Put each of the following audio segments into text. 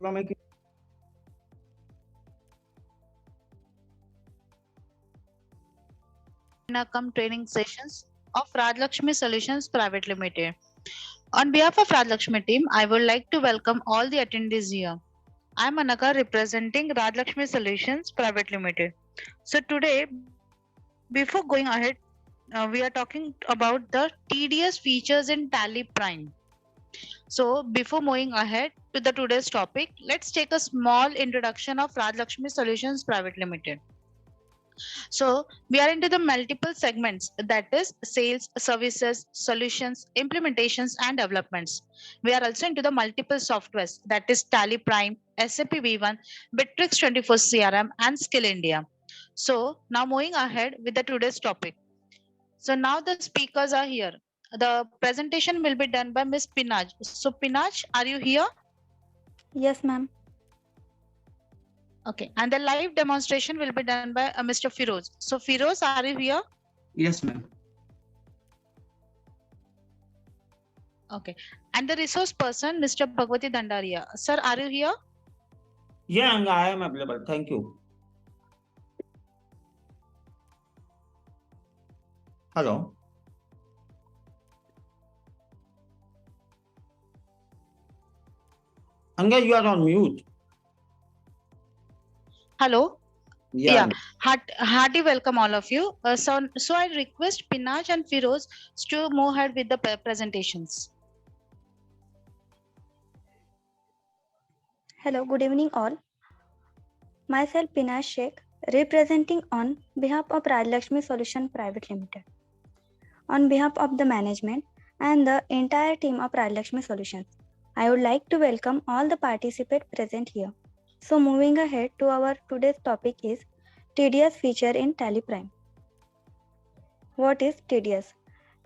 diploma Come training sessions of Rajlakshmi Solutions Private Limited. On behalf of Rajlakshmi team, I would like to welcome all the attendees here. I am Anaka representing Rajlakshmi Solutions Private Limited. So today, before going ahead, we are talking about the TDS features in Tally Prime. So before moving ahead to the today's topic, let's take a small introduction of Rajlakshmi Solutions Private Limited. So we are into the multiple segments, that is sales, services, solutions, implementations, and developments. We are also into the multiple softwares, that is Tally Prime, SAP V1, Bitrix 24 CRM, and Skill India. So now moving ahead with the today's topic. So now the speakers are here. The presentation will be done by Ms. Pinaj. So Pinaj, are you here? Yes, ma'am. Okay. And the live demonstration will be done by Mr. Firoz. So Firoz, are you here? Yes, ma'am. Okay. And the resource person, Mr. Bhagwati Dandaria. Sir, are you here? Yeah, Anga, I am available. Thank you. Hello. Anga, you are on mute. Hello. Yeah. Hearty welcome all of you. So I request Pinaj and Firoz to move ahead with the presentations. Hello, good evening all. Myself Pinaj Sheikh, representing on behalf of Rajlakshmi Solution Private Limited. On behalf of the management and the entire team of Rajlakshmi Solutions, I would like to welcome all the participants present here. So moving ahead to our today's topic is TDS feature in Tally Prime. What is TDS?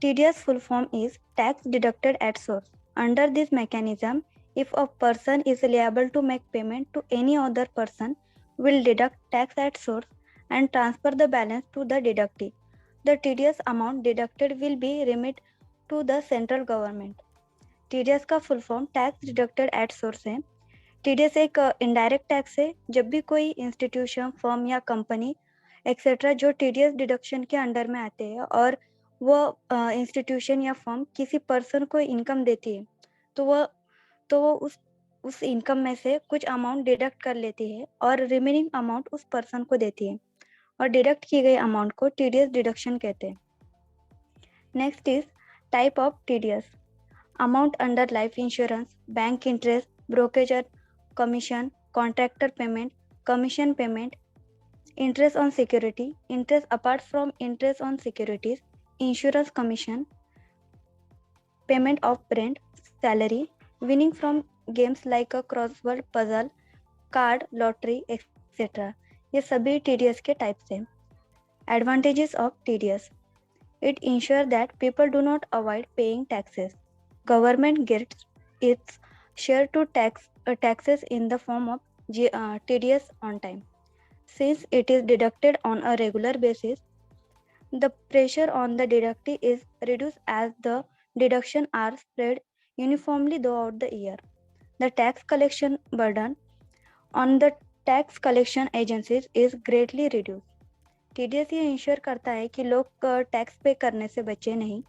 TDS full form is tax deducted at source. Under this mechanism, if a person is liable to make payment to any other person, will deduct tax at source and transfer the balance to the deductee. The TDS amount deducted will be remitted to the central government. TDS का full form tax deducted at source है. TDS एक indirect tax है. जब भी कोई institution, firm या company etcetera जो TDS deduction के अंडर में आते हैं और वो इंस्टीट्यूशन या फर्म किसी पर्सन को इनकम देती है, तो वो उस इनकम में से कुछ अमाउंट डिडक्ट कर लेती है और रिमेनिंग अमाउंट उस पर्सन को देती है और डिडक्ट की गई अमाउंट को TDS डिडक्शन कहते हैं. Next is type of TDS. Amount under life insurance, bank interest, brokerage commission, contractor payment, commission payment, interest on security, interest apart from interest on securities, insurance commission, payment of rent, salary, winning from games like a crossword puzzle, card, lottery etcetera. ये सभी TDS के types हैं. Advantages of TDS. It ensures that people do not avoid paying taxes. Government gets its share to taxes in the form of TDS on time. Since it is deducted on a regular basis, the pressure on the deductee is reduced as the deductions are spread uniformly throughout the year. The tax collection burden on the tax collection agencies is greatly reduced. TDS ये ensure करता है कि लोग tax पे करने से बचे नहीं.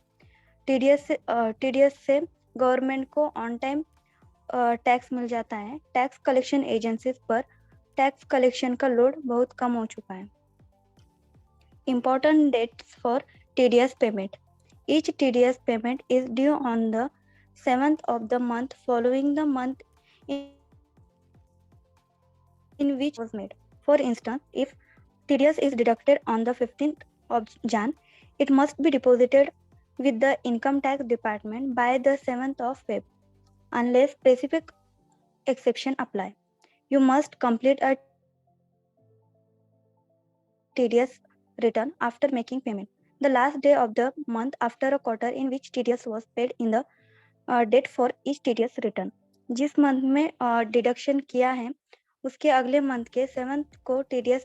TDS से गवर्नमेंट को ऑन टाइम टैक्स मिल जाता है. टैक्स कलेक्शन एजेंसीज पर टैक्स कलेक्शन का लोड बहुत कम हो चुका है. Important dates for TDS payment. Each TDS payment is due on the 7th of the month following the month in which it was made. For instance, if TDS is deducted on the 15th of Jan, it must be deposited with the income tax department by the 7th of Feb. Unless specific exception apply, you must complete a TDS return after making payment. The last day of the month after a quarter in which TDS was paid in the date for each TDS return. जिस month में deduction किया है उसके अगले month के 7th को TDS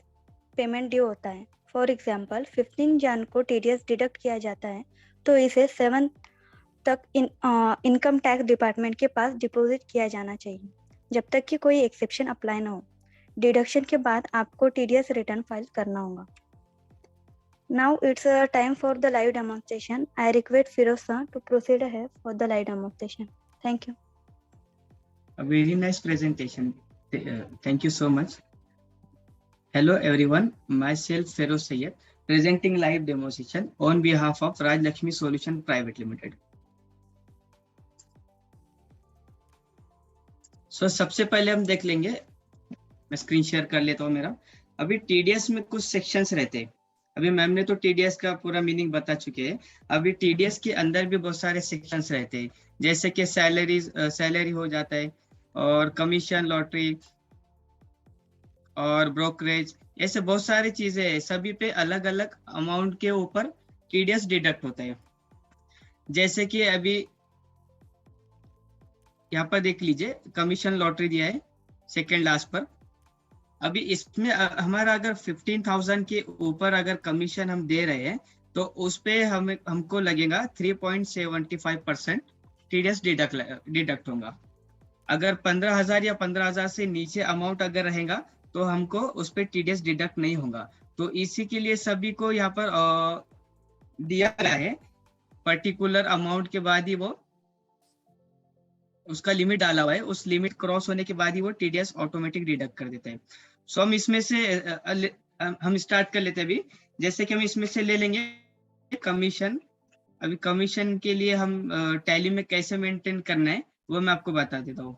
payment due होता है. फॉर एग्जाम्पल 15 जन को TDS डिडक्ट किया जाता है तो इसे 7th तक इनकम टैक्स डिपार्टमेंट के पास डिपॉजिट किया जाना चाहिए. जब तक कि कोई एक्सेप्शन अप्लाई ना हो। डिडक्शन के बाद आपको TDS रिटर्न फाइल करना होगा। Now it's time for the live demonstration. I request Firoz sir to proceed ahead for the live demonstration. Thank you. A very nice presentation. Thank you so much. Hello everyone, myself Feroz Syed, presenting live demonstration on behalf of Raj Lakshmi Solution Private Limited. So सबसे पहले हम देख लेंगे, मैं screen share कर लेता हूँ मेरा। अभी TDS में कुछ सेक्शंस रहते हैं। अभी मैम ने तो TDS का पूरा मीनिंग बता चुके हैं। अभी TDS के अंदर भी बहुत सारे सेक्शंस रहते हैं, जैसे कि सैलरी हो जाता है, और कमीशन, लॉटरी और ब्रोकरेज, ऐसे बहुत सारी चीजें हैं। सभी पे अलग अलग अमाउंट के ऊपर TDS डिडक्ट होता है। जैसे कि अभी यहाँ पर देख लीजिए, कमीशन लॉटरी दिया है सेकेंड लास्ट पर। अभी इसमें हमारा अगर 15,000 के ऊपर अगर कमीशन हम दे रहे हैं तो उस पे हमको लगेगा 3.75% TDS डिडक्ट होगा। अगर 15,000 या 15,000 से नीचे अमाउंट अगर रहेगा तो हमको उस पे TDS डिडक्ट नहीं होगा। तो इसी के लिए सभी को यहाँ पर दिया गया है, पर्टिकुलर अमाउंट के बाद ही वो उसका लिमिट डाला हुआ है, उस लिमिट क्रॉस होने के बाद ही वो TDS ऑटोमेटिक डिडक्ट कर देता है। सो हम इसमें से हम स्टार्ट कर लेते हैं अभी। जैसे कि हम इसमें से ले लेंगे कमीशन। अभी कमीशन के लिए हम टैली में कैसे मेंटेन करना है वो मैं आपको बता देता हूँ।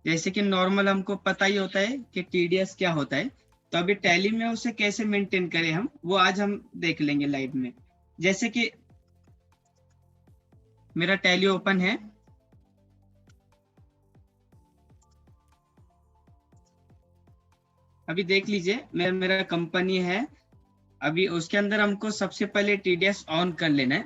जैसे कि नॉर्मल हमको पता ही होता है कि TDS क्या होता है, तो अभी टैली में उसे कैसे मेंटेन करें हम, वो आज हम देख लेंगे लाइव में। जैसे कि मेरा टैली ओपन है, अभी देख लीजिए मेरा कंपनी है। अभी उसके अंदर हमको सबसे पहले TDS ऑन कर लेना है।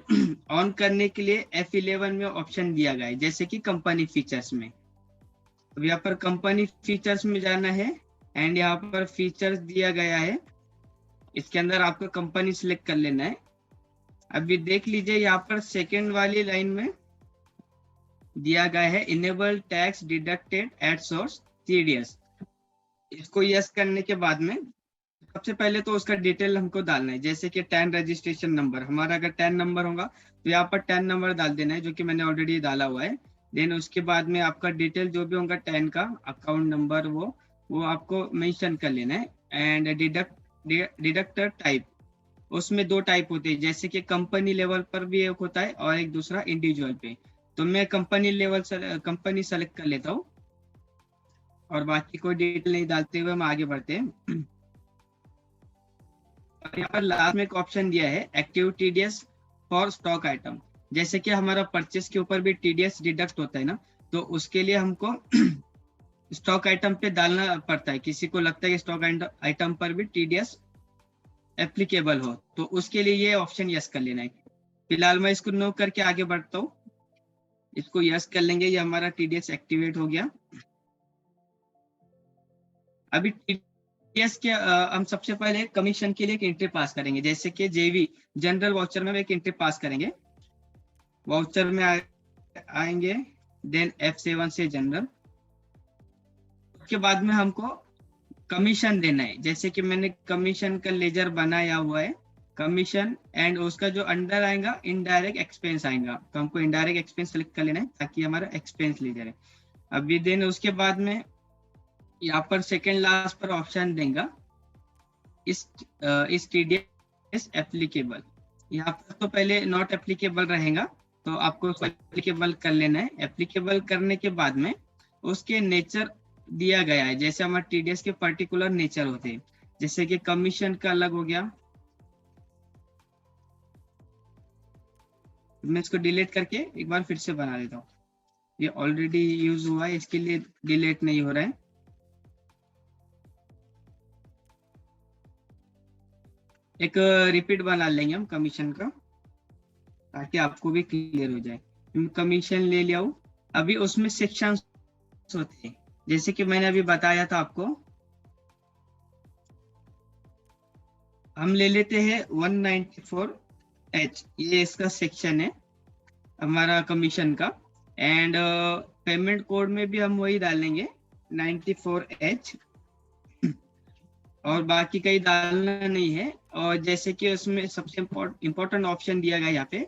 ऑन करने के लिए F11 में ऑप्शन दिया गया है, जैसे कि कंपनी फीचर्स में। अब यहाँ पर कंपनी फीचर्स में जाना है एंड यहाँ पर फीचर्स दिया गया है, इसके अंदर आपको कंपनी सिलेक्ट कर लेना है। अभी देख लीजिए यहाँ पर सेकेंड वाली लाइन में दिया गया है enable tax deducted at source TDS। इसको यस करने के बाद में सबसे पहले तो उसका डिटेल हमको डालना है, जैसे कि 10 रजिस्ट्रेशन नंबर। हमारा अगर 10 नंबर होगा तो यहाँ पर 10 नंबर डाल देना है, जो कि मैंने ऑलरेडी डाला हुआ है। देन उसके बाद में आपका डिटेल जो भी होगा 10 का अकाउंट नंबर वो आपको मेंशन कर लेना है। एंड डिडक्टर टाइप, उसमें दो टाइप होते हैं, जैसे कि कंपनी लेवल पर भी एक होता है और एक दूसरा इंडिविजुअल पे। तो मैं कंपनी लेवल कंपनी सेलेक्ट कर लेता हूँ और बाकी कोई डिटेल नहीं डालते हुए हम आगे बढ़ते हैं। यहाँ पर लास्ट में एक ऑप्शन दिया है active TDS for stock item. जैसे कि हमारा परचेस के ऊपर भी TDS डिडक्ट होता है ना, तो उसके लिए हमको स्टॉक आइटम पे डालना पड़ता है। किसी को लगता है कि स्टॉक आइटम पर भी TDS एप्लीकेबल हो, तो उसके लिए ये ऑप्शन यस कर लेना है। फिलहाल मैं इसको नो करके आगे बढ़ता हूँ, इसको यस कर लेंगे, ये हमारा TDS एक्टिवेट हो गया। अभी TDS के हम सबसे पहले कमीशन के लिए एक एंट्री पास करेंगे, जैसे कि JV जनरल वाउचर में एक एंट्री पास करेंगे। वाउचर में आएंगे, देन F7 से जनरल। उसके बाद में हमको कमीशन देना है, जैसे कि मैंने कमीशन का लेजर बनाया हुआ है, कमीशन, एंड उसका जो अंडर आएगा इनडायरेक्ट एक्सपेंस आएगा, तो हमको इनडायरेक्ट एक्सपेंस सेलेक्ट कर लेना है ताकि हमारा एक्सपेंस लेजर है। अभी देन उसके बाद में यहाँ पर सेकेंड लास्ट पर ऑप्शन देगा इस TDS एप्लीकेबल। यहाँ पर तो पहले नॉट एप्लीकेबल रहेगा, तो आपको एप्लीकेबल कर लेना है। एप्लीकेबल करने के बाद में उसके नेचर दिया गया है, जैसे हमारे TDS के पर्टिकुलर नेचर होते हैं, जैसे कि कमीशन का अलग हो गया। मैं इसको डिलीट करके एक बार फिर से बना देता हूँ, ये ऑलरेडी यूज हुआ है, इसके लिए डिलीट नहीं हो रहा है। एक रिपीट बना लेंगे हम कमीशन का, ताकि आपको भी क्लियर हो जाए। कमीशन ले लिया हूँ। अभी उसमें सेक्शन होते हैं, जैसे कि मैंने अभी बताया था आपको, हम ले लेते हैं 194H, ये इसका सेक्शन है हमारा कमीशन का। एंड पेमेंट कोड में भी हम वही डालेंगे 94H और बाकी कहीं डालना नहीं है। और जैसे कि उसमें सबसे इम्पोर्टेंट ऑप्शन दिया गया यहाँ पे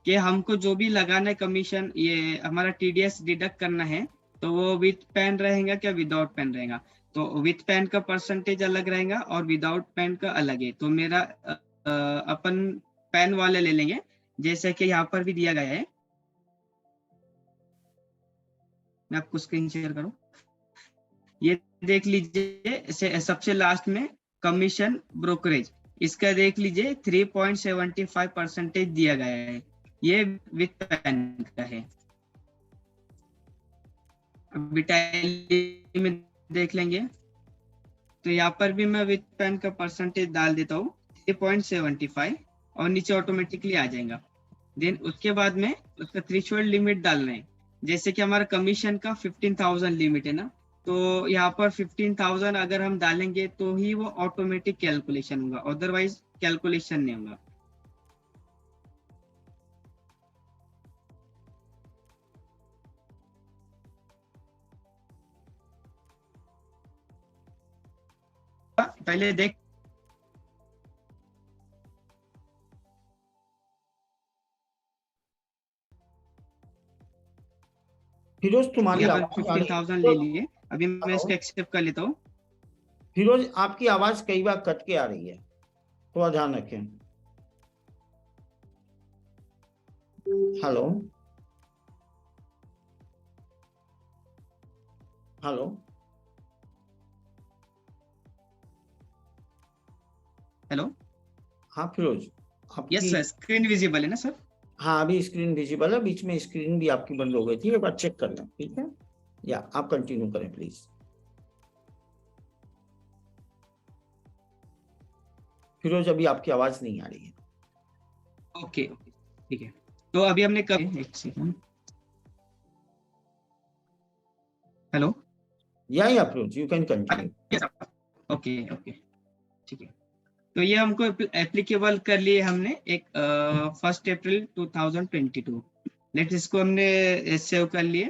कि हमको जो भी लगाना है कमीशन, ये हमारा TDS डिडक्ट करना है, तो वो विथ पैन रहेगा क्या विदाउट पैन रहेगा। तो विथ पैन का परसेंटेज अलग रहेगा और विदाउट पैन का अलग है। तो मेरा अपन पैन वाले ले लेंगे, जैसे कि यहाँ पर भी दिया गया है। मैं आपको स्क्रीन शेयर करूं, ये देख लीजिए सबसे लास्ट में कमीशन ब्रोकरेज, इसका देख लीजिए 3.75% दिया गया है, ये विथ पैन का है। अभी टैली में देख लेंगे तो यहाँ पर भी मैं विथ पैन का परसेंटेज डाल देता हूँ 3.75 और नीचे ऑटोमेटिकली आ जाएगा। देन उसके बाद में उसका थ्रेशोल्ड लिमिट डालना है, जैसे कि हमारा कमीशन का 15,000 लिमिट है ना, तो यहाँ पर 15,000 अगर हम डालेंगे तो ही वो ऑटोमेटिक कैलकुलेशन होगा, अदरवाइज कैलकुलेशन नहीं होगा। पहले देख फिरोज तुम्हारी यहाँ आवाज पर आ रही 15,000 ले लिए, अभी मैं इसको एक्सेप्ट कर लेता हूँ। फिरोज आपकी आवाज कई बार कट के आ रही है, थोड़ा ध्यान रखें। हेलो हेलो हेलो, हाँ फिरोज यस आपकी, सर, स्क्रीन विजिबल है ना सर? हाँ अभी स्क्रीन विजिबल है, बीच में स्क्रीन भी आपकी बंद हो गई थी, एक बार चेक कर लें, ठीक है? या आप कंटिन्यू करें प्लीज। फिरोज अभी आपकी आवाज नहीं आ रही है। ओके ओके ठीक है। तो अभी हमने कब, एक second, hello, yeah Firoz you can continue. Okay okay ठीक है। तो ये हमको एप्लीकेबल कर लिए हमने एक 1 अप्रैल 2022। लेट्स इसको हमने सेव कर लिए।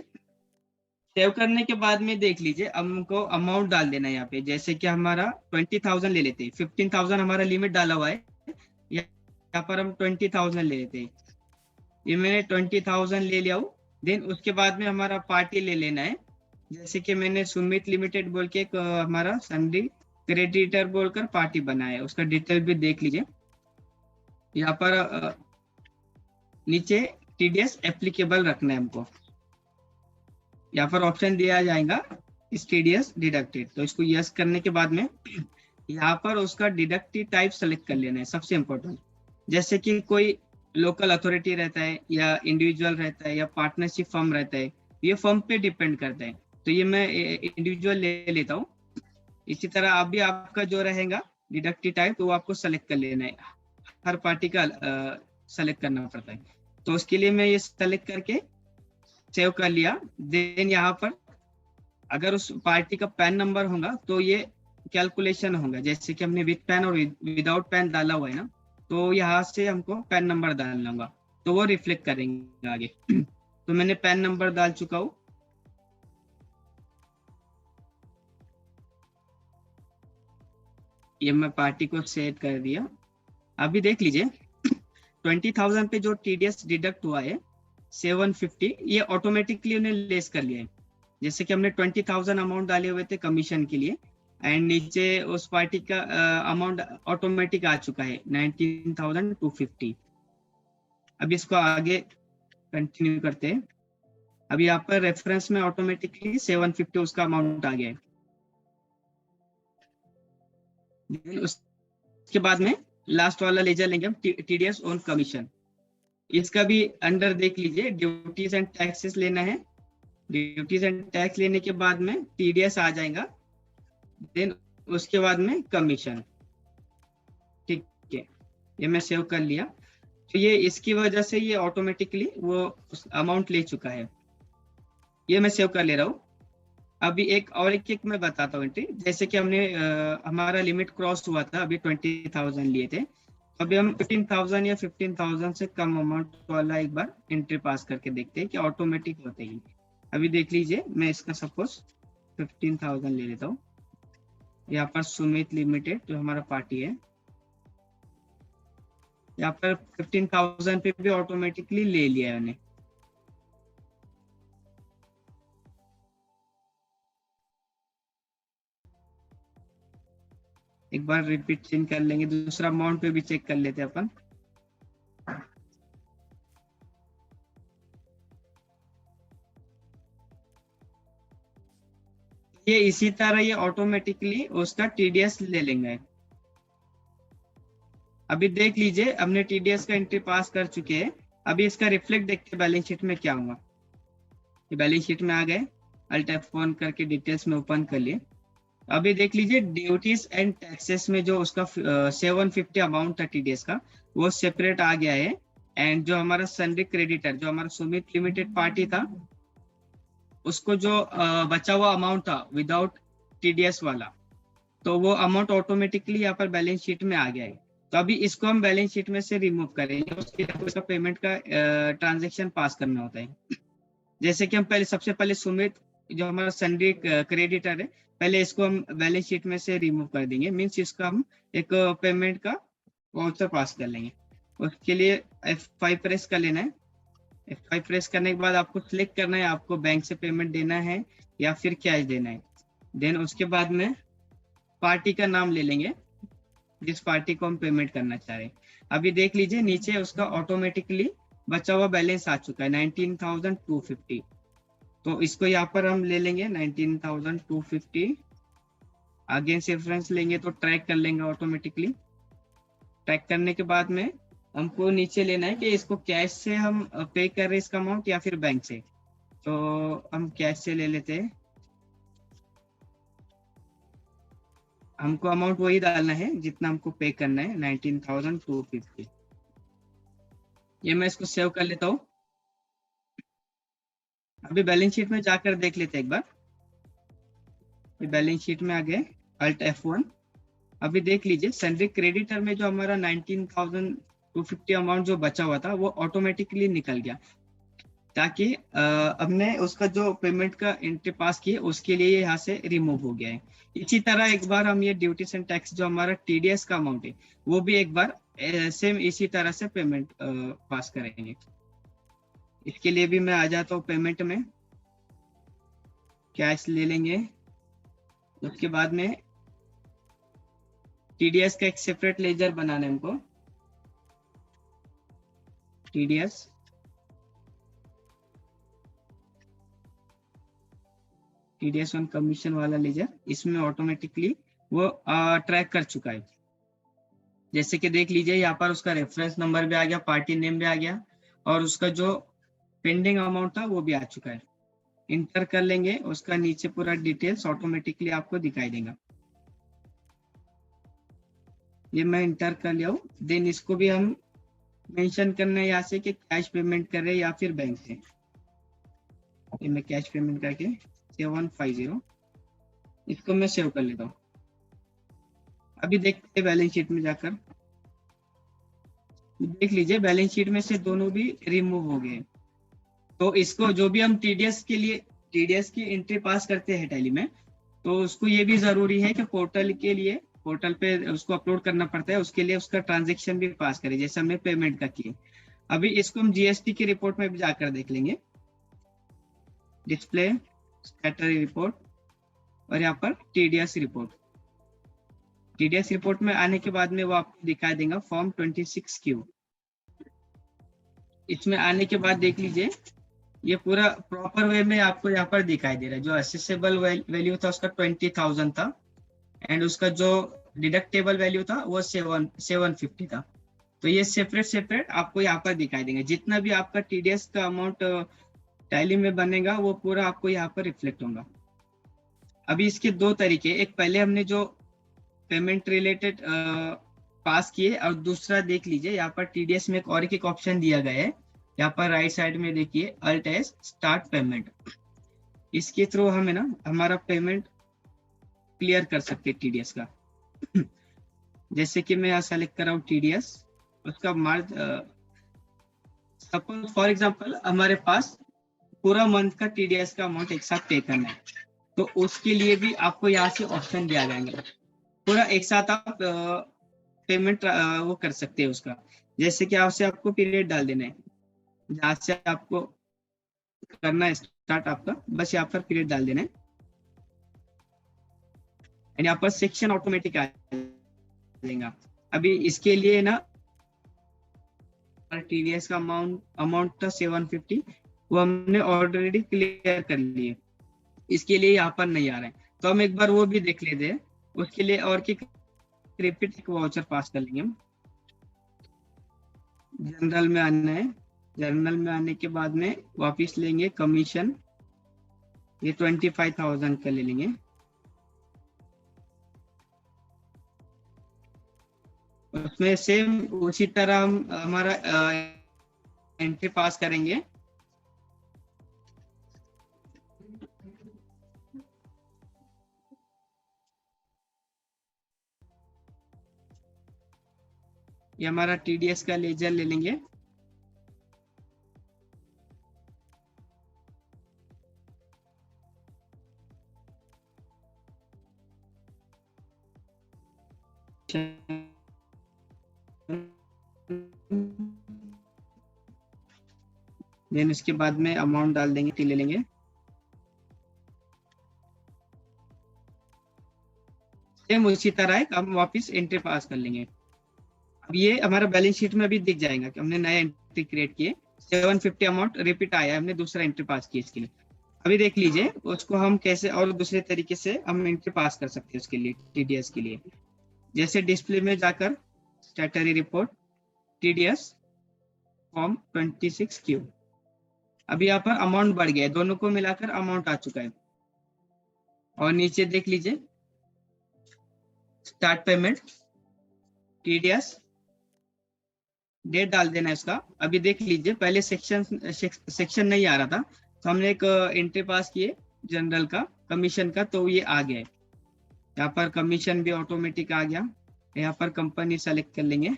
सेव करने के बाद में देख लीजिए हमको अमाउंट डाल देना है यहाँ पे, जैसे कि हमारा 20,000 ले लेते हैं, 15,000 हमारा लिमिट डाला हुआ है, यहाँ पर हम 20,000 ले लेते हैं। ये मैंने 20,000 ले लिया हूँ। देन उसके बाद में हमारा पार्टी ले लेना है, जैसे कि मैंने सुमित लिमिटेड बोल के एक हमारा सन्डी क्रेडिटर बोलकर पार्टी बनाया है, उसका डिटेल भी देख लीजिए। यहाँ पर नीचे TDS एप्लीकेबल रखना है हमको, यहाँ पर ऑप्शन दिया जाएगा इस TDS डिडक्टेड, तो इसको यस करने के बाद में यहाँ पर उसका डिडक्टिव टाइप सेलेक्ट कर लेना है, सबसे इम्पोर्टेंट। जैसे कि कोई लोकल अथॉरिटी रहता है या इंडिविजुअल रहता है या पार्टनरशिप फर्म रहता है, ये फर्म पे डिपेंड करता है, तो ये मैं इंडिविजुअल ले लेता हूँ। इसी तरह आप भी आपका जो रहेगा डिडक्टिव टाइप, तो वो आपको सेलेक्ट कर लेना है, हर पार्टी का सेलेक्ट करना पड़ता है। तो उसके लिए मैं ये सेलेक्ट करके सेव कर लिया। देन यहाँ पर अगर उस पार्टी का पैन नंबर होगा तो ये कैलकुलेशन होगा, जैसे कि हमने विद पैन और विदाउट पैन डाला हुआ है ना, तो यहाँ से हमको पैन नंबर डालना होगा, तो वो रिफ्लेक्ट करेंगे आगे। तो मैंने पैन नंबर डाल चुका हूँ। ये मैं पार्टी को सेट कर दिया। अभी देख लीजिए 20,000 पे जो TDS डिडक्ट हुआ है 750, ये ऑटोमेटिकली उन्हें लेस कर लिया है। जैसे कि हमने 20,000 अमाउंट डाले हुए थे कमीशन के लिए, एंड नीचे उस पार्टी का अमाउंट ऑटोमेटिक आ चुका है 19,250। अब इसको आगे कंटिन्यू करते हैं। अभी यहाँ पर रेफरेंस में ऑटोमेटिकली 750 उसका अमाउंट आ गया है। उसके बाद में लास्ट वाला लेजर लेंगे हम, TDS ऑन कमीशन। इसका भी अंडर देख लीजिए ड्यूटीज एंड टैक्सेस लेना है। ड्यूटीज एंड टैक्स लेने के बाद में TDS आ जाएगा, देन उसके बाद में कमीशन। ठीक है, ये मैं सेव कर लिया। तो ये इसकी वजह से ये ऑटोमेटिकली वो अमाउंट ले चुका है, ये मैं सेव कर ले रहा हूँ। अभी एक मैं बताता हूँ एंट्री। जैसे कि हमने हमारा लिमिट क्रॉस हुआ था, अभी 20,000 लिए थे, अभी हम 15,000 या 15,000 से कम अमाउंट वाला एक बार एंट्री पास करके देखते हैं कि ऑटोमेटिक होते ही। अभी देख लीजिए, मैं इसका सपोज 15,000 ले लेता हूँ। यहाँ पर सुमित लिमिटेड जो हमारा पार्टी है, यहाँ पर 15,000 पे भी ऑटोमेटिकली ले लिया है उन्हें। एक बार रिपीट चेंज कर लेंगे, दूसरा अमाउंट पे भी चेक कर लेते हैं अपन। ये इसी तरह ये ऑटोमेटिकली उसका टीडीएस ले लेंगे। अभी देख लीजिए, हमने टीडीएस का एंट्री पास कर चुके हैं। अभी इसका रिफ्लेक्ट देखते हैं बैलेंस शीट में क्या होगा। ये बैलेंस शीट में आ गए, अल्ट F1 करके डिटेल्स में ओपन कर लिए। अभी देख लीजिए ड्यूटीज एंड टैक्सेस में जो उसका 750 अमाउंट था टीडीएस का, वो सेपरेट आ गया है। एंड जो हमारा सन्ड्री क्रेडिटर जो हमारा सुमित लिमिटेड पार्टी था, उसको जो बचा हुआ अमाउंट था विदाउट टीडीएस वाला, तो वो अमाउंट ऑटोमेटिकली यहाँ पर बैलेंस शीट में आ गया है। तो अभी इसको हम बैलेंस शीट में से रिमूव करेंगे, उसके लिए उसका पेमेंट का ट्रांजैक्शन पास करना होता है। जैसे कि हम सबसे पहले सुमित जो हमारा सन्ड्री क्रेडिटर है, पहले इसको हम बैलेंस शीट में से रिमूव कर देंगे, मीन्स इसका हम एक पेमेंट का वाउचर पास कर लेंगे। उसके लिए F5 प्रेस कर लेना है। F5 प्रेस करने के बाद आपको सिलेक्ट करना है आपको बैंक से पेमेंट देना है या फिर कैश देना है। देन उसके बाद में पार्टी का नाम ले लेंगे जिस पार्टी को हम पेमेंट करना चाह रहे हैं। अभी देख लीजिए नीचे उसका ऑटोमेटिकली बचा हुआ बैलेंस आ चुका है 19,250। तो इसको यहाँ पर हम ले लेंगे 19,250। अगेंस्ट रेफरेंस लेंगे तो ट्रैक कर लेंगे ऑटोमेटिकली। ट्रैक करने के बाद में हमको नीचे लेना है कि इसको कैश से हम पे कर रहे हैं इसका अमाउंट या फिर बैंक से। तो हम कैश से ले लेते हैं। हमको अमाउंट वही डालना है जितना हमको पे करना है, 19,250। ये मैं इसको सेव कर लेता हूँ। अभी बैलेंस शीट में जाकर देख लेते हैं एक बार। ये बैलेंस शीट में आ गए, अल्ट F1। अभी देख लीजिए सन्ड्री क्रेडिटर में जो हमारा 19,250 अमाउंट जो बचा हुआ था वो ऑटोमेटिकली निकल गया, ताकि हमने उसका जो पेमेंट का एंट्री पास किए उसके लिए यहाँ से रिमूव हो गया है। इसी तरह एक बार हम ये ड्यूटीज एंड टैक्स जो हमारा टीडीएस का अमाउंट है वो भी एक बार सेम इसी तरह से पेमेंट पास करेंगे। इसके लिए भी मैं आ जाता हूँ पेमेंट में, कैश ले लेंगे। उसके बाद में टीडीएस का एक सेपरेट लेजर बनाना है हमको, टीडीएस ऑन कमीशन वाला लेजर। इसमें ऑटोमेटिकली वो ट्रैक कर चुका है। जैसे कि देख लीजिए यहाँ पर उसका रेफरेंस नंबर भी आ गया, पार्टी नेम भी आ गया और उसका जो पेंडिंग अमाउंट था वो भी आ चुका है। इंटर कर लेंगे, उसका नीचे पूरा डिटेल्स ऑटोमेटिकली आपको दिखाई देगा। ये मैं इंटर कर लिया हूँ। देन इसको भी हम मेंशन करना है यहाँ से कि कैश पेमेंट कर रहे हैं या फिर बैंक से। ये मैं कैश पेमेंट करके 750 इसको मैं सेव कर लेता हूँ। अभी देखते हैं बैलेंस शीट में जाकर, देख लीजिए बैलेंस शीट में से दोनों भी रिमूव हो गए। तो इसको जो भी हम टीडीएस के लिए टीडीएस की एंट्री पास करते हैं टैली में, तो उसको ये भी जरूरी है कि पोर्टल के लिए पोर्टल पे उसको अपलोड करना पड़ता है, उसके लिए उसका ट्रांजैक्शन भी पास करें जैसे हमने पेमेंट का किया। अभी इसको हम जीएसटी की रिपोर्ट में भी जाकर देख लेंगे, डिस्प्ले स्टैट्यूटरी रिपोर्ट और यहाँ पर टीडीएस रिपोर्ट। टीडीएस रिपोर्ट में आने के बाद में वो आपको दिखाई देगा फॉर्म 26Q। इसमें आने के बाद देख लीजिए ये पूरा प्रॉपर वे में आपको यहाँ पर दिखाई दे रहा है। जो असेसेबल वैल्यू था उसका 20,000 था एंड उसका जो डिडक्टेबल वैल्यू था वो 750 था। तो ये सेपरेट आपको यहाँ पर दिखाई देंगे। जितना भी आपका टीडीएस का अमाउंट टैली में बनेगा वो पूरा आपको यहाँ पर रिफ्लेक्ट होगा। अभी इसके दो तरीके, एक पहले हमने जो पेमेंट रिलेटेड पास किए और दूसरा देख लीजिए यहाँ पर टीडीएस में एक ऑप्शन दिया गया है। यहाँ पर राइट साइड में देखिए अल्ट एस स्टार्ट पेमेंट। इसके थ्रू हमें ना हमारा पेमेंट क्लियर कर सकते हैं टीडीएस का। जैसे कि मैं यहाँ सेलेक्ट कर रहा हूँ टीडीएस, उसका मार्ज सपोज फॉर एग्जांपल हमारे पास पूरा मंथ का टीडीएस का अमाउंट एक साथ पे करना है। तो उसके लिए भी आपको यहाँ से ऑप्शन दिया जाएंगे। पूरा एक साथ आप पेमेंट वो कर सकते हैं उसका। जैसे कि आपको पीरियड डाल देना है, जहाँ से आपको करना है स्टार्ट आपका, बस यहाँ पर पीरियड डाल देना है। एंड यहाँ पर सेक्शन ऑटोमेटिक आ जाएगा। अभी इसके लिए ना टीडीएस का अमाउंट था 750, वो हमने ऑलरेडी क्लियर कर लिए, इसके लिए यहाँ पर नहीं आ रहा है। तो हम एक बार वो भी देख लेते हैं। उसके लिए और की रिपीट एक वाउचर पास कर लेंगे हम। जनरल में आना है, जनरल में आने के बाद में वापिस लेंगे कमीशन, ये 25,000 का ले लेंगे। उसमें सेम उसी तरह हम हमारा एंट्री पास करेंगे। ये हमारा टीडीएस का लेजर ले लेंगे। देन इसके बाद में अमाउंट डाल देंगे, ले लेंगे। सेम उसी तरह है, हम वापस एंट्री पास कर लेंगे। अब ये हमारा बैलेंस शीट में अभी दिख जाएगा कि हमने नया एंट्री क्रिएट किए, 750 अमाउंट रिपीट आया, हमने दूसरा एंट्री पास किया इसके लिए। अभी देख लीजिए उसको हम कैसे और दूसरे तरीके से हम एंट्री पास कर सकते हैं उसके लिए, टीडीएस के लिए। जैसे डिस्प्ले में जाकर statutory report TDS form 26Q, अभी यहाँ पर अमाउंट बढ़ गया है, दोनों को मिलाकर अमाउंट आ चुका है। और नीचे देख लीजिए स्टार्ट पेमेंट टीडीएस, डेट डाल देना है इसका। अभी देख लीजिए पहले सेक्शन नहीं आ रहा था, तो हमने एक एंट्री पास किए जनरल का, कमीशन का, तो ये आ गया है। यहाँ पर कमीशन भी ऑटोमेटिक आ गया। यहाँ पर कंपनी सेलेक्ट कर लेंगे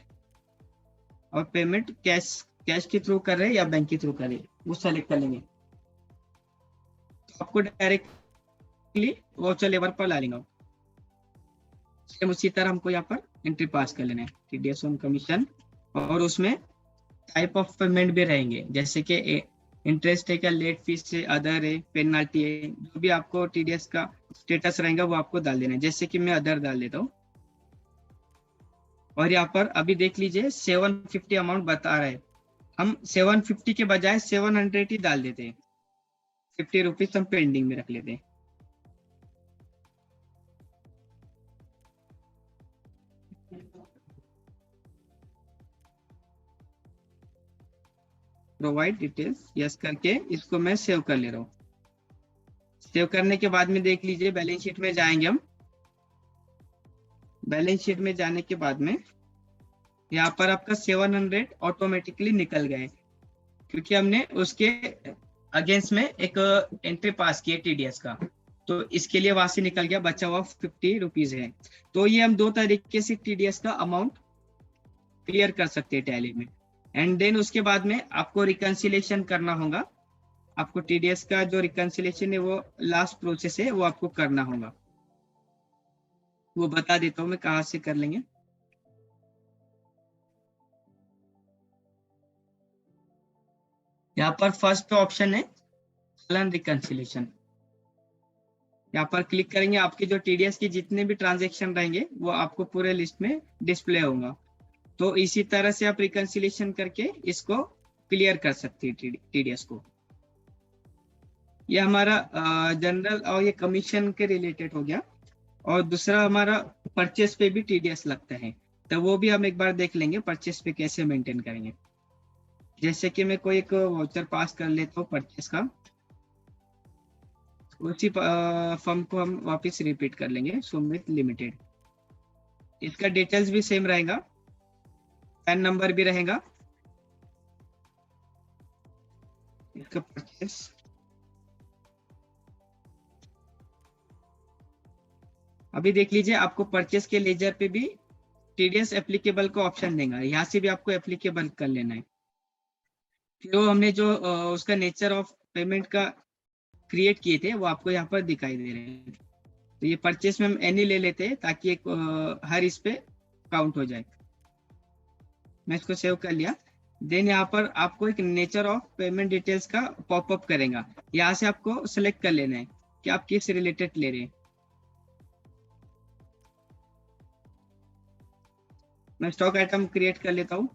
और पेमेंट कैश के थ्रू कर रहे हैं या बैंक के थ्रू कर रहे हैं वो सेलेक्ट कर लेंगे। तो आपको डायरेक्टली वाउचर लेवल पर ला लेंगे। सेम उसी तरह हमको यहाँ पर एंट्री पास कर लेना है, टीडीएस ऑन कमीशन, और उसमें टाइप ऑफ पेमेंट भी रहेंगे, जैसे कि इंटरेस्ट है क्या, लेट फीस है, अदर है, पेनल्टी है, जो भी आपको टीडीएस का स्टेटस रहेगा वो आपको डाल देना है। जैसे कि मैं अदर डाल देता हूँ। और यहाँ पर अभी देख लीजिए 750 अमाउंट बता रहा है, हम 750 के बजाय 700 ही डाल देते हैं, 50 रुपीज हम पेंडिंग में रख लेते हैं। प्रोवाइड डिटेल्स यस करके इसको मैं सेव कर ले रहा हूँ। सेव करने के बाद में देख लीजिए बैलेंस शीट में जाएंगे हम। बैलेंस शीट में जाने के बाद में यहाँ पर आपका 700 ऑटोमेटिकली निकल गए, क्योंकि हमने उसके अगेंस्ट में एक एंट्री पास किया टीडीएस का, तो इसके लिए वहां से निकल गया, बचा हुआ 50 रुपीज है। तो ये हम दो तरीके से टीडीएस का अमाउंट क्लियर कर सकते हैं टैली में। एंड देन उसके बाद में आपको रिकंसिलेशन करना होगा। आपको टीडीएस का जो रिकंसिलेशन है वो लास्ट प्रोसेस है, वो आपको करना होगा। वो बता देता हूँ मैं कहाँ से कर लेंगे। यहाँ पर फर्स्ट ऑप्शन है चालान रिकंसिलेशन, यहाँ पर क्लिक करेंगे, आपके जो टीडीएस के जितने भी ट्रांजैक्शन रहेंगे वो आपको पूरे लिस्ट में डिस्प्ले होगा। तो इसी तरह से आप रिकंसिलेशन करके इसको क्लियर कर सकते हैं टीडीएस को। ये हमारा जनरल और ये कमीशन के रिलेटेड हो गया। और दूसरा हमारा परचेस पे भी टीडीएस लगता है, तो वो भी हम एक बार देख लेंगे परचेस पे कैसे मेंटेन करेंगे। जैसे कि मैं कोई एक वाउचर पास कर लेता हूँ परचेस का, उसी फर्म को हम वापस रिपीट कर लेंगे, सुमित लिमिटेड। इसका डिटेल्स भी सेम रहेगा, पैन नंबर भी रहेगा, इसका परचेस। अभी देख लीजिए आपको परचेस के लेजर पे भी टीडीएस एप्लीकेबल का ऑप्शन देगा, यहाँ से भी आपको एप्लीकेबल कर लेना है। तो हमने जो उसका नेचर ऑफ पेमेंट का क्रिएट किए थे वो आपको यहाँ पर दिखाई दे रहे हैं। तो ये परचेस में हम एनी ले लेते हैं ताकि एक हर इस पे काउंट हो जाए। मैं इसको सेव कर लिया। देन यहाँ पर आपको एक नेचर ऑफ पेमेंट डिटेल्स का पॉपअप करेगा। यहाँ से आपको सिलेक्ट कर लेना है कि आप किस रिलेटेड ले रहे हैं। मैं स्टॉक आइटम क्रिएट कर लेता हूँ।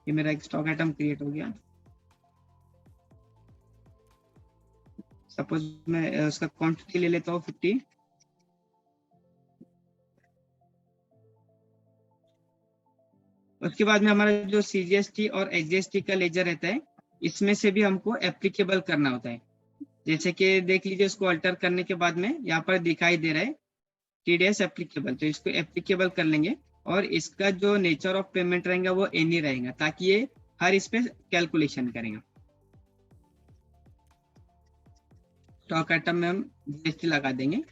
ये मेरा एक स्टॉक आइटम क्रिएट हो गया। सपोज मैं उसका क्वांटिटी ले लेता हूँ 50। उसके बाद में हमारा जो CGST और HGST का लेजर रहता है, इसमें से भी हमको एप्लीकेबल करना होता है। जैसे कि देख लीजिए, उसको अल्टर करने के बाद में यहाँ पर दिखाई दे रहा है TDS एप्लीकेबल, तो इसको एप्लीकेबल कर लेंगे और इसका जो नेचर ऑफ पेमेंट रहेगा वो एनी रहेगा ताकि ये हर इस पे कैलकुलेशन करेगा। स्टॉक आइटम में हम GST लगा देंगे।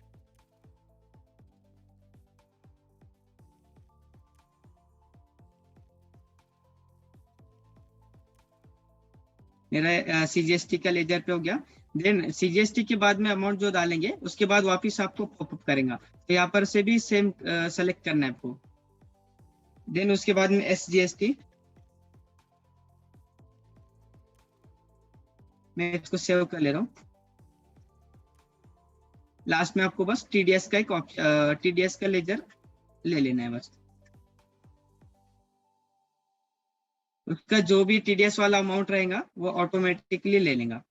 मेरा CGST का लेजर पे हो गया। देन CGST के बाद में अमाउंट जो डालेंगे उसके बाद वापिस आपको पॉपअप करेगा, तो यहाँ पर से भी सेम सेलेक्ट करना है आपको। देन उसके बाद में SGST, मैं इसको सेव कर ले रहा हूँ। लास्ट में आपको बस TDS का एक TDS का लेजर ले लेना है बस। उसका जो भी TDS वाला अमाउंट रहेगा वो ऑटोमेटिकली ले लेगा।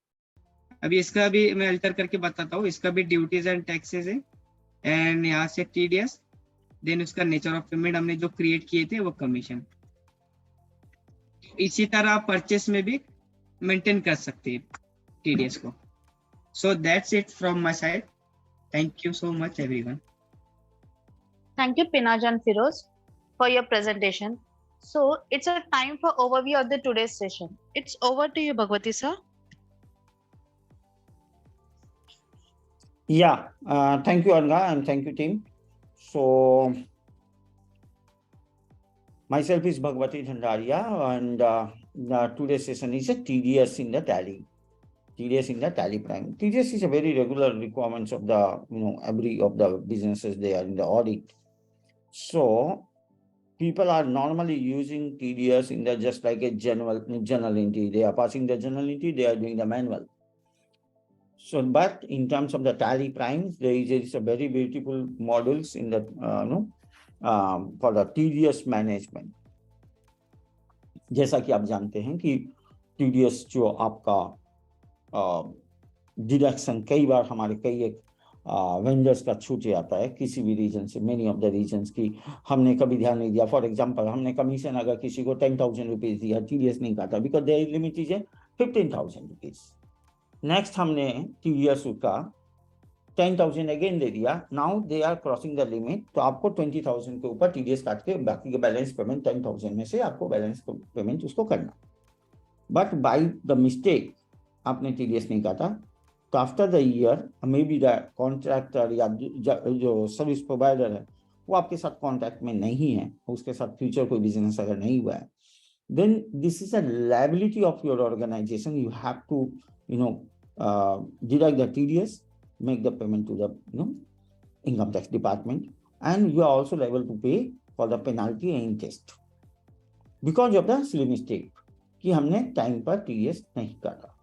अभी इसका भी मैं अल्टर करके बताता हूँ। इसका भी ड्यूटीज एंड टैक्सेस है एंड यहाँ से TDS, देन उसका नेचर ऑफ पेमेंट हमने जो क्रिएट किए थे वो कमीशन। इसी तरह आप परचेस में भी मेंटेन कर सकते हैं TDS को। So that's it from my side. Thank you so much everyone. Thank you, Pinaj and Firoz, for your presentation. So it's a time for overview of the today's session. It's over to you, Bhagwati sir. Yeah, thank you, Anga, and thank you, team. So, myself is Bhagwati Dhandaria, and today's session is a TDS in the Tally. TDS in the Tally Prime. TDS is a very regular requirements of the, every of the businesses they are in the audit. So, people are normally using TDS in the just like a journal entry. They are passing the journal entry, they are doing the manual. So, but in terms of the Tally Primes, there is a very beautiful models in the, for the TDS management. जैसा कि आप जानते हैं कि TDS जो आपका deduction कई बार हमारे कई एक वेंडर्स का छूट जाता है किसी भी रीजन से, मेनी ऑफ द रीजन्स की हमने कभी ध्यान नहीं दिया। फॉर एग्जांपल, हमने कमीशन अगर किसी को 10,000 रुपीज दिया, TDS नहीं काटा because their limit is 15,000 rupees. Next हमने TDS का 10,000 अगेन दे दिया, now they are crossing the limit, तो आपको 20,000 के ऊपर TDS काट के बाकी के बैलेंस पेमेंट 10,000 में से आपको बैलेंस पेमेंट उसको करना। बट बाय द मिस्टेक आपने TDS नहीं काटा, तो after the year may be the contractor या जो सर्विस प्रोवाइडर है वो आपके साथ कॉन्टैक्ट में नहीं है, उसके साथ फ्यूचर कोई बिजनेस अगर नहीं हुआ है, then this is a liability of your organisation. You have to deduct the TDS, make the payment to the income tax department, and you are also liable to pay for the penalty and interest because of the silly mistake कि हमने time पर TDS नहीं काटा।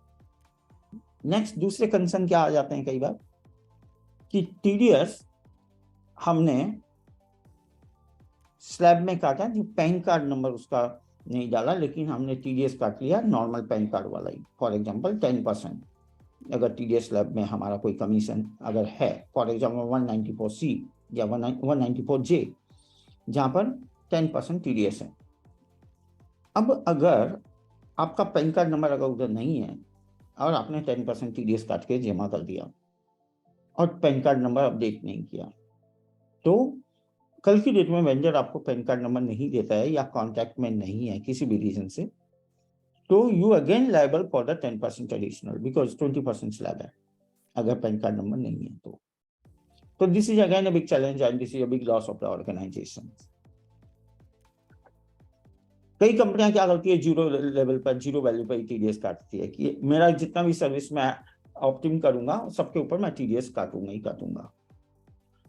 Next दूसरे concern क्या आ जाते हैं कई बार कि TDS हमने स्लैब में काटा, जो पैन कार्ड नंबर उसका नहीं डाला, लेकिन हमने TDS काट लिया नॉर्मल पैन कार्ड वाला ही। फॉर एग्जांपल 10% अगर TDS स्लैब में हमारा कोई कमीशन अगर है, फॉर एग्जांपल 194C या 194J, जहां पर 10% TDS है। अब अगर आपका पैन कार्ड नंबर अगर उधर नहीं है और आपने 10% TDS काट के जमा कर दिया और पैन कार्ड नंबर अपडेट नहीं किया, तो कल की डेट में वेंडर आपको पैन कार्ड नंबर नहीं देता है या कॉन्टैक्ट में नहीं है किसी भी रीजन से, तो you again liable for the 10% additional because 20% slab है। अगर पैन कार्ड नंबर नहीं है तो this is again a big challenge and this is a big loss of the organisation. कई कंपनियां क्या करती है, जीरो लेवल पर, जीरो वैल्यू पर टीडीएस काटती है कि मेरा जितना भी सर्विस मैं ऑप्टिम करूंगा सबके ऊपर मैं टीडीएस काटूंगा ही काटूंगा।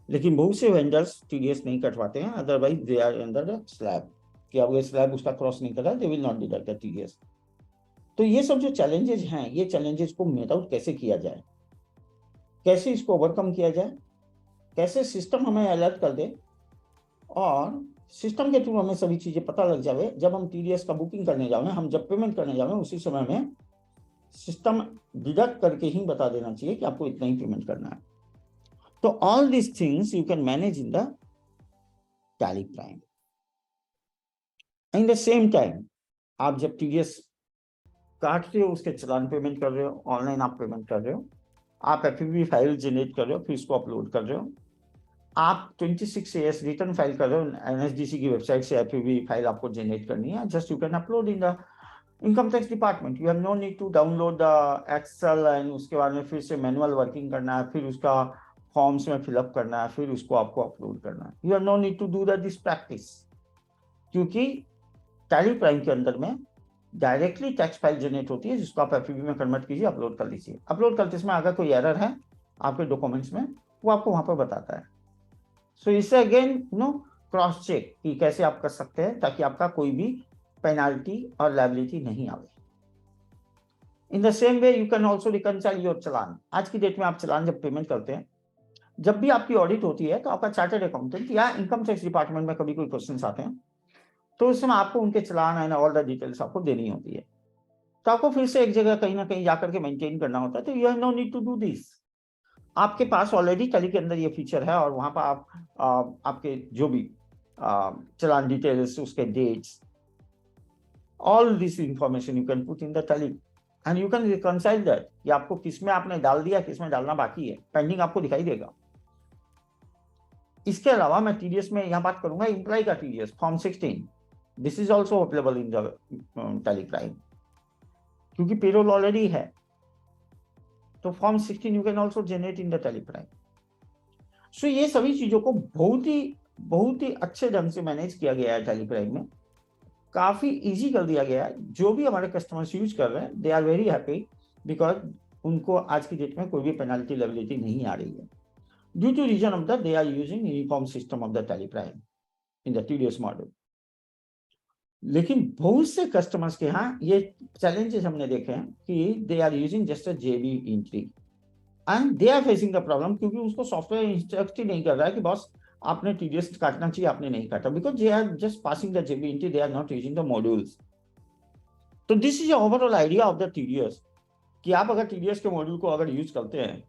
लेकिन बहुत से वेंडर्स टीडीएस नहीं कटवाते हैं, otherwise they are under slab कि अब ये स्लैब उसका क्रॉस नहीं कर रहा, they will not deduct the TDS. तो ये सब जो चैलेंजेस हैं, ये चैलेंजेस को मेट आउट कैसे किया जाए, कैसे इसको ओवरकम किया जाए, कैसे सिस्टम हमें अलर्ट कर दे और सिस्टम के थ्रू हमें सभी चीजें पता लग जाए। जब हम टीडीएस का बुकिंग करने जाए, हम जब पेमेंट करने जाए, उसी समय में सिस्टम डिडक्ट करके ही बता देना चाहिए कि आपको इतना ही पेमेंट करना है। तो all these things you can manage in the tally prime. In the same time आप जब टीडीएस काट रहे हो, उसके चलान पेमेंट कर रहे हो, ऑनलाइन आप पेमेंट कर रहे हो, आप एफबी फाइल जनरेट कर रहे हो, फिर उसको अपलोड कर रहे हो, आप 26AS रिटर्न फाइल कर रहे हो, एनएसडीसी की वेबसाइट से एफबी फाइल आपको जनरेट करनी है, just you can upload in the income tax department. You have no need to download the excel and उसके बाद में फिर से मैनुअल वर्किंग करना है, फिर उसका फॉर्म्स में फिलअप करना है, फिर उसको आपको अपलोड करना है। You have no need to do this practice, क्योंकि टैली प्राइम के अंदर में डायरेक्टली टैक्स फाइल जनरेट होती है, जिसको आप एफबी में कन्वर्ट कीजिए, अपलोड कर लीजिए। अपलोड करते समय अगर कोई एरर है आपके डॉक्यूमेंट्स में, वो आपको वहां पर बताता है। सो इससे अगेन क्रॉस चेक कि कैसे आप कर सकते हैं ताकि आपका कोई भी पेनाल्टी और लायबिलिटी नहीं आवे। In the same way you can also reconcile your challan. आज की डेट में आप चलान जब पेमेंट करते हैं, जब भी आपकी ऑडिट होती है, तो आपका चार्टर्ड अकाउंटेंट या इनकम टैक्स डिपार्टमेंट में कभी कोई क्वेश्चन आते हैं, तो उस समय आपको उनके चलान एंड ऑल द डिटेल्स आपको देनी होती है। तो आपको फिर से एक जगह कहीं ना कहीं जाकर के मेंटेन करना होता है। तो you have no need to do this. आपके पास ऑलरेडी टैली के अंदर ये फीचर है और वहां पर आप आपके जो भी चलान डिटेल्स, उसके dates, all this information you can put in the Tally and you can reconcile that कि आपको किसमें आपने डाल दिया, किसमें डालना बाकी है, पेंडिंग आपको दिखाई देगा। इसके अलावा मैं टीडीएस में यहाँ बात करूंगा एम्प्लॉय का TDS form 16। This is also available in the tally Prime, क्योंकि पेरोल ऑलरेडी है। तो form 16 you can also generate in the tally Prime. So ये सभी चीजों को बहुत ही अच्छे ढंग से मैनेज किया गया है टैली प्राइम में, काफी इजी कर दिया गया है। जो भी हमारे कस्टमर्स यूज कर रहे हैं, they are very happy, because उनको आज की डेट में कोई भी पेनल्टी लायबिलिटी नहीं आ रही है, due to reason of that they are using uniform system of the tally prime in the TDS model. लेकिन बहुत से कस्टमर्स के यहाँ ये चैलेंजेस हमने देखे हैं कि they are using just a JB entry and they are facing the problem, क्योंकि उसको सॉफ्टवेयर इंस्ट्रक्ट ही नहीं कर रहा है कि बॉस आपने टीडीएस काटना चाहिए, आपने नहीं काटा, because they are just passing the JV entry, they are not using the modules. तो this is overall idea of the TDS कि आप अगर टीडीएस के मॉड्यूल को अगर यूज करते हैं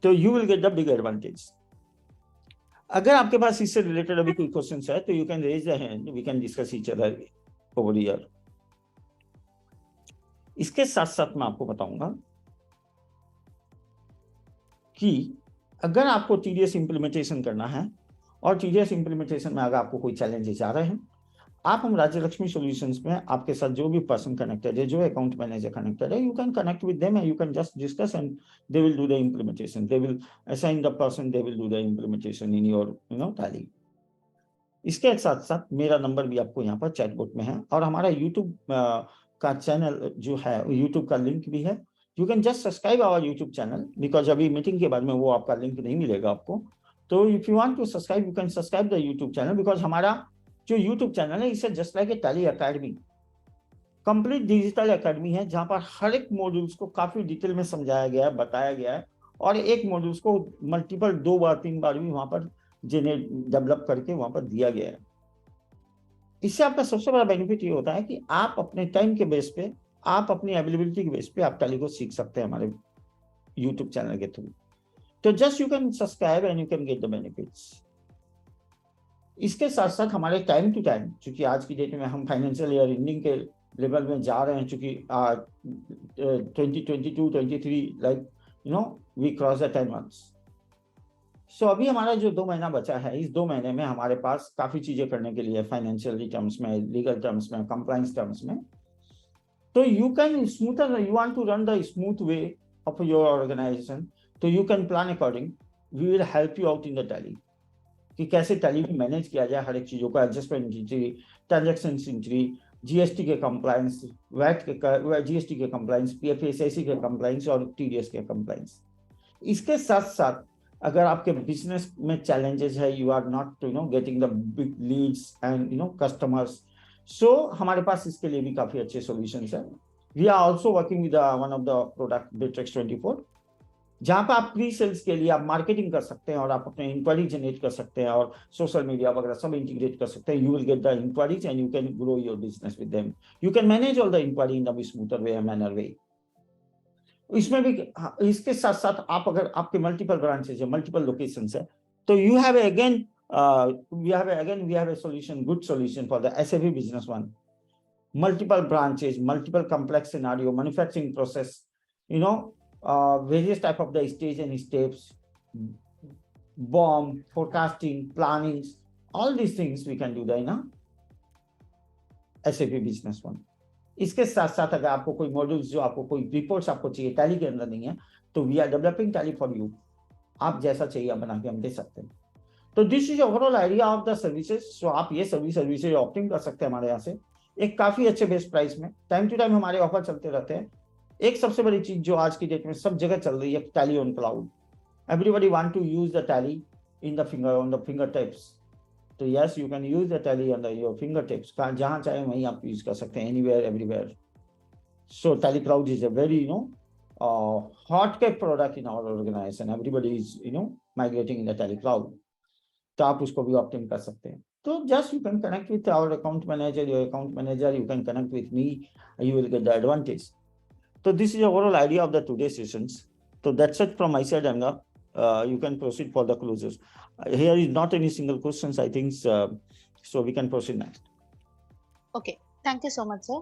तो you will get the big advantage. अगर आपके पास इससे रिलेटेड अभी कोई क्वेश्चन है तो you can raise the hand, we can discuss each other over here. इसके साथ साथ मैं आपको बताऊंगा कि अगर आपको टीडीएस इंप्लीमेंटेशन करना है और टीडीएस इंप्लीमेंटेशन में अगर आपको कोई चैलेंजेस आ रहे हैं, आप हम राज्य लक्ष्मी सॉल्यूशंस में आपके साथ जो भी पर्सन कनेक्टेड है, जो अकाउंट मैनेजर कनेक्टेड है, you can connect with them and you can just discuss and they will do the implementation, they will assign the person, they will do the implementation in your tally. इसके साथ साथ मेरा number भी आपको यहाँ पर chatbot में है और हमारा यूट्यूब का चैनल जो है, यूट्यूब का लिंक भी है। You can just subscribe our YouTube channel, because अभी मीटिंग के बाद में वो आपका लिंक नहीं मिलेगा आपको। तो if you want to subscribe, you can subscribe the YouTube channel, because हमारा जो यूट्यूब चैनल है इसे just like a Tally academy, complete digital academy है, जहां पर हर एक मॉड्यूल्स को काफी डिटेल में समझाया गया है, बताया गया है, और एक मॉड्यूल्स को मल्टीपल 2 बार 3 बार भी वहां पर जिन्हें डेवलप करके वहां पर दिया गया है। इससे आपका सबसे बड़ा बेनिफिट ये होता है कि आप अपने टाइम के बेस पे, आप अपनी अवेलेबिलिटी के बेस पे आप टैली को सीख सकते हैं हमारे यूट्यूब चैनल के थ्रू। तो just you can subscribe and you can get the benefits. इसके साथ साथ हमारे टाइम टू टाइम, चूंकि आज की डेट में हम फाइनेंशियल ईयर एंडिंग के लेवल में जा रहे हैं, चूंकि 2022-23 like we cross the 10 months. So अभी हमारा जो 2 महीना बचा है, इस 2 महीने में हमारे पास काफी चीजें करने के लिए, फाइनेंशियल टर्म्स में, लीगल टर्म्स में, कंप्लायंस टर्म्स में। तो you can smoother, you want to run the smooth way of your organisation, तो you can plan according, we will help you out in the Tally कि कैसे tally में manage किया जाए हर एक चीजों को, adjustment entry, transaction entry, GST के कंप्लायंस, वैट के जीएसटी के कंप्लायंस, पीएफएसआईसी के कंप्लायंस और टीडीएस के कंप्लायंस। इसके साथ साथ अगर आपके बिजनेस में चैलेंजेस है, you are not getting the big leads and customers, so हमारे पास इसके लिए भी काफी अच्छे सॉल्यूशंस है। We are also working with one of the product Bitrix 24, जहां पर आप प्री सेल्स के लिए आप मार्केटिंग कर सकते हैं और आप अपने इंक्वायरी जनरेट कर सकते हैं और सोशल मीडिया वगैरह सब इंटीग्रेट कर सकते हैं। You will get the enquiries and you can grow your business with them. You can manage all the enquiry in the smoother way, manner way. इसमें भी इसके साथ साथ आप अगर आपके मल्टीपल ब्रांचेस है, मल्टीपल लोकेशंस है, तो you have again we have a solution, good solution for the SAP business one. Multiple branches, multiple complex scenario, manufacturing process, various type of the stage and steps, BOM, forecasting, planning, all these things we can do that in a SAP business one. इसके साथ साथ अगर आपको कोई modules जो आपको कोई reports आपको चाहिए टैली के अंदर नहीं है, तो we are developing Tally for you. आप जैसा चाहिए आप बना के हम दे सकते हैं। तो this is overall idea of the services. So आप ये सभी सर्विसेज ऑप्टिंग कर सकते हैं हमारे यहाँ से एक काफी अच्छे बेस्ट प्राइस में। टाइम टू टाइम हमारे ऑफर चलते रहते हैं। एक सबसे बड़ी चीज जो आज की डेट में सब जगह चल रही है, Tally on cloud. Everybody want to use the Tally in the finger tips. तो yes, you can use the Tally on your finger tips. जहां चाहे वहीं आप यूज कर सकते हैं, anywhere everywhere. So Tally cloud is a very hot cake product in our organization. Everybody is migrating in the Tally cloud. तो आप उसको भी ऑप्टिम कर सकते हैं। तो just you can connect with our account manager, your account manager, you can connect with me, you will get the advantage. तो this is overall idea of the today sessions. तो that's it from my side, Anga. You can proceed for the closures. Here is not any single questions, I think, so we can proceed next. Okay, thank you so much, sir.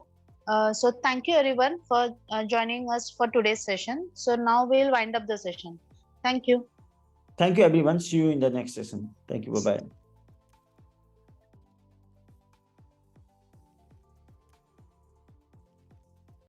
So thank you everyone for joining us for today's session. So now we'll wind up the session. Thank you. Thank you everyone. See you in the next session. Thank you. Bye bye.